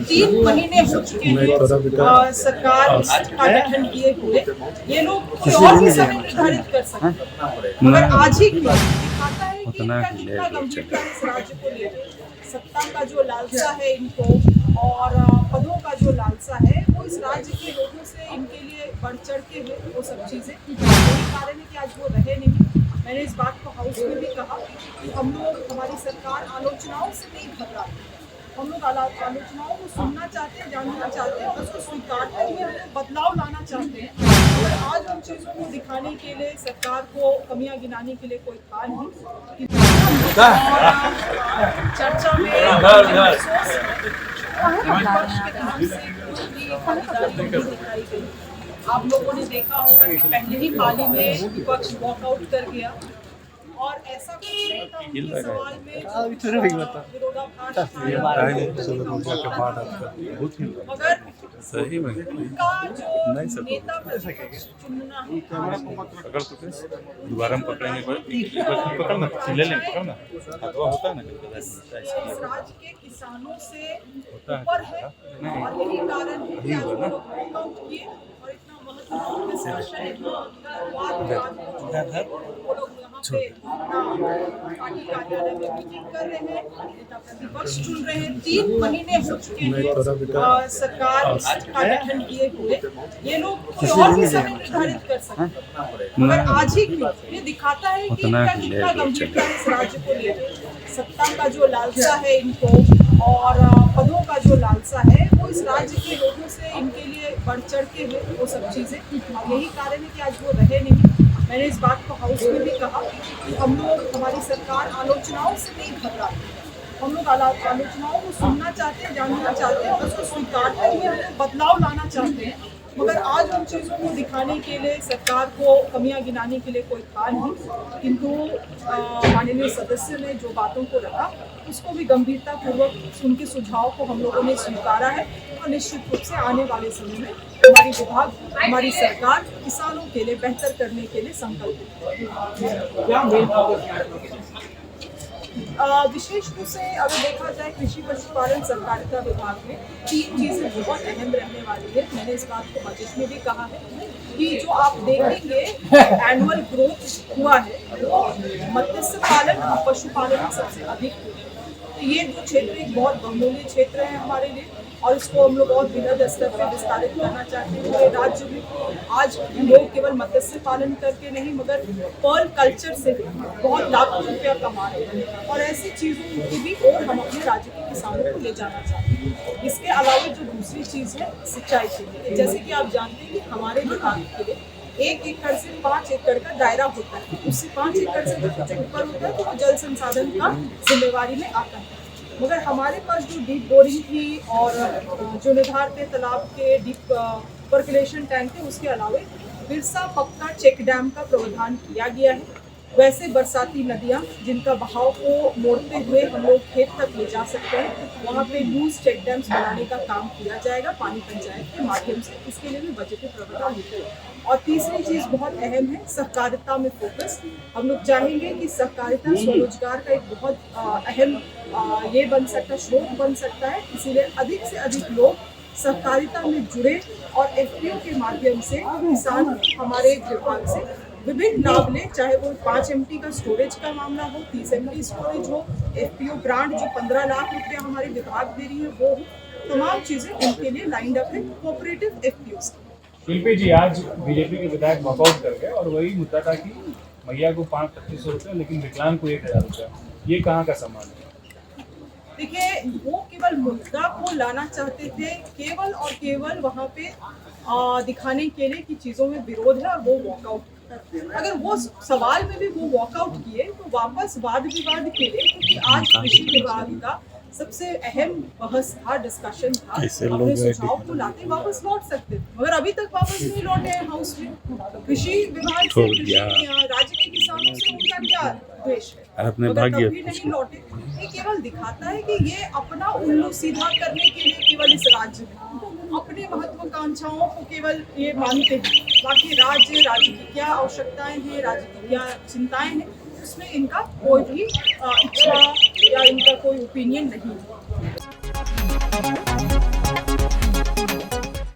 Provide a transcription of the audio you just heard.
3 महीने हो चुके हैं सरकार का गठन किए हुए। ये लोग कोई और भी समय निर्धारित कर सकते हैं, मगर आज ही दिखाता है कि इनका कितना गंभीरता इस राज्य को लेकर। सत्ता का जो लालसा है इनको और पदों का जो लालसा है वो इस राज्य के लोगों से इनके लिए बढ़ चढ़ के है वो सब चीज़ें। यही कारण है कि आज वो रहे नहीं। मैंने इस बात को हाउस में भी कहा कि हम लोग, हमारी सरकार आलोचनाओं से नहीं घबराती है। हम लोग आलोचनाओं को सुनना चाहते हैं, जानना चाहते हैं और उसको स्वीकारते हुए हम लोग बदलाव लाना चाहते हैं। और आज उन चीज़ों को दिखाने के लिए, सरकार को कमियां गिनाने के लिए कोई था नहीं। चर्चा में विपक्ष के तरफ से पूरी भागीदारी दिखाई गई। आप लोगों ने देखा होगा कि पहले ही पाली में विपक्ष वॉकआउट कर गया और ऐसा कुछ नहीं था उनके सवाल में विरोधाभास मगर सही में उनका जो नेता प्रतिपक्ष चुनना है पकड़ तो दोबारा हम पकड़ेंगे पकड़ना ले लें पकड़ना अथवा होता है ना इस राज्य के किसानों से ऊपर है और यही कारण है कि आज वो लोग वॉकआउट किए और इतना महत्वपूर्ण डिस्कशन वो लोग यहाँ पे पार्टी कार्यालय में मीटिंग कर रहे हैं, नेता प्रतिपक्ष चुन रहे हैं। 3 महीने हो चुके हैं सरकार का गठन किए हुए। ये लोग कोई और भी समय निर्धारित कर सकते हैं, मगर आज ही ये दिखाता है कि इनका कितना गंभीरता है इस राज्य को लेकर। सत्ता का जो लालसा है इनको और पदों का जो लालसा है वो इस राज्य के लोगों से इनके लिए बढ़ चढ़ के है वो सब चीज़ें। यही कारण है कि आज वो रहे नहीं। मैंने इस बात को हाउस में भी कहा कि हम लोग, हमारी सरकार आलोचनाओं से नहीं घबराती है। हम लोग आलोचनाओं को सुनना चाहते हैं, जानना चाहते हैं और उसको स्वीकारते हुए हम लोग बदलाव लाना चाहते हैं। मगर आज उन चीज़ों को दिखाने के लिए, सरकार को कमियां गिनाने के लिए कोई था नहीं। किंतु माननीय सदस्य ने जो बातों को रखा उसको भी गंभीरतापूर्वक उनके सुझाव को हम लोगों ने स्वीकारा है और निश्चित रूप से आने वाले समय में हमारी विभाग, हमारी सरकार किसानों के लिए बेहतर करने के लिए संकल्पित है। विशेष रूप से अगर देखा जाए कृषि पशुपालन सहकारिता विभाग में 3 चीज़ें बहुत अहम रहने वाली है। मैंने इस बात को बजट में भी कहा है कि जो आप देखेंगे एनुअल ग्रोथ हुआ है वो मत्स्य पालन और पशुपालन में सबसे अधिक हुआ है। तो ये 2 क्षेत्र एक बहुत बहुमूल्य क्षेत्र है हमारे लिए और इसको हम लोग और वृहद स्तर पर विस्तारित करना चाहते हैं। पूरे राज्य में आज लोग केवल मत्स्य पालन करके नहीं मगर पर्ल कल्चर से बहुत लाखों रुपया कमा रहे हैं और ऐसी चीज़ों की भी और हम अपने राज्य के किसानों को ले जाना चाहते हैं। इसके अलावा जो दूसरी चीज़ है सिंचाई के लिए, जैसे कि आप जानते हैं कि हमारे विभाग के लिए 1 एकड़ से 5 एकड़ का दायरा होता है। उससे 5 एकड़ से जो कुछ ऊपर होता है तो वो जल संसाधन का जिम्मेवारी में आता है। मगर हमारे पास जो डीप बोरिंग थी और जो निर्धारित तालाब के डीप पर्कुलेशन टैंक थे उसके अलावा बिरसा पक्का चेक डैम का प्रावधान किया गया है। वैसे बरसाती नदियाँ जिनका बहाव को मोड़ते हुए हम लोग खेत तक ले जा सकते हैं, वहाँ पे लूज चेक डैम्स बनाने का काम किया जाएगा पानी पंचायत के माध्यम से। इसके लिए भी बजटीय प्रावधान है। और तीसरी चीज़ बहुत अहम है, सहकारिता में फोकस। हम लोग चाहेंगे कि सहकारिता स्वरोजगार का एक बहुत अहम ये बन सकता है, स्रोत बन सकता है। इसीलिए अधिक से अधिक लोग सहकारिता में जुड़े और FPO के माध्यम से किसान हमारे विभाग से विभिन्न लाभ लें, चाहे वो 5 MT का स्टोरेज का मामला हो, 30 MT स्टोरेज हो, FPO ग्रांट जो 15 लाख रुपया हमारे विभाग दे रही है वो हो, तमाम चीज़ें उनके लिए लाइंड अप है कोऑपरेटिव FPOs। शिल्पी जी, आज बीजेपी के विधायक वॉकआउट कर गए और वही मुद्दा था कि मैया को 2500 रुपये लेकिन विकलांग को 1000 रुपया। ये कहाँ का सम्मान है? देखिए, वो केवल मुद्दा को लाना चाहते थे केवल और केवल वहाँ पे दिखाने के लिए कि चीज़ों में विरोध है और वो वॉकआउट। अगर वो सवाल में भी वो वॉकआउट किए तो वापस वाद विवाद के लिए, क्योंकि आज कृषि विभाग का सबसे अहम बहस था, डिस्कशन था, अपने सुझाव को लाते वापस लौट सकते थे मगर अभी तक वापस नहीं लौटे हैं हाउस में। कृषि विभाग से, राज्य के किसानों से उनका क्या द्वेष है, मगर कभी नहीं लौटे। ये केवल दिखाता है कि ये अपना उल्लू सीधा करने के लिए केवल इस राज्य में अपने महत्वाकांक्षाओं को केवल ये मानते हैं। बाकी राज्य की क्या आवश्यकताएं हैं, राज्य की क्या चिंताएं हैं, उसमें इनका कोई भी इच्छा या इनका कोई ओपिनियन नहीं है।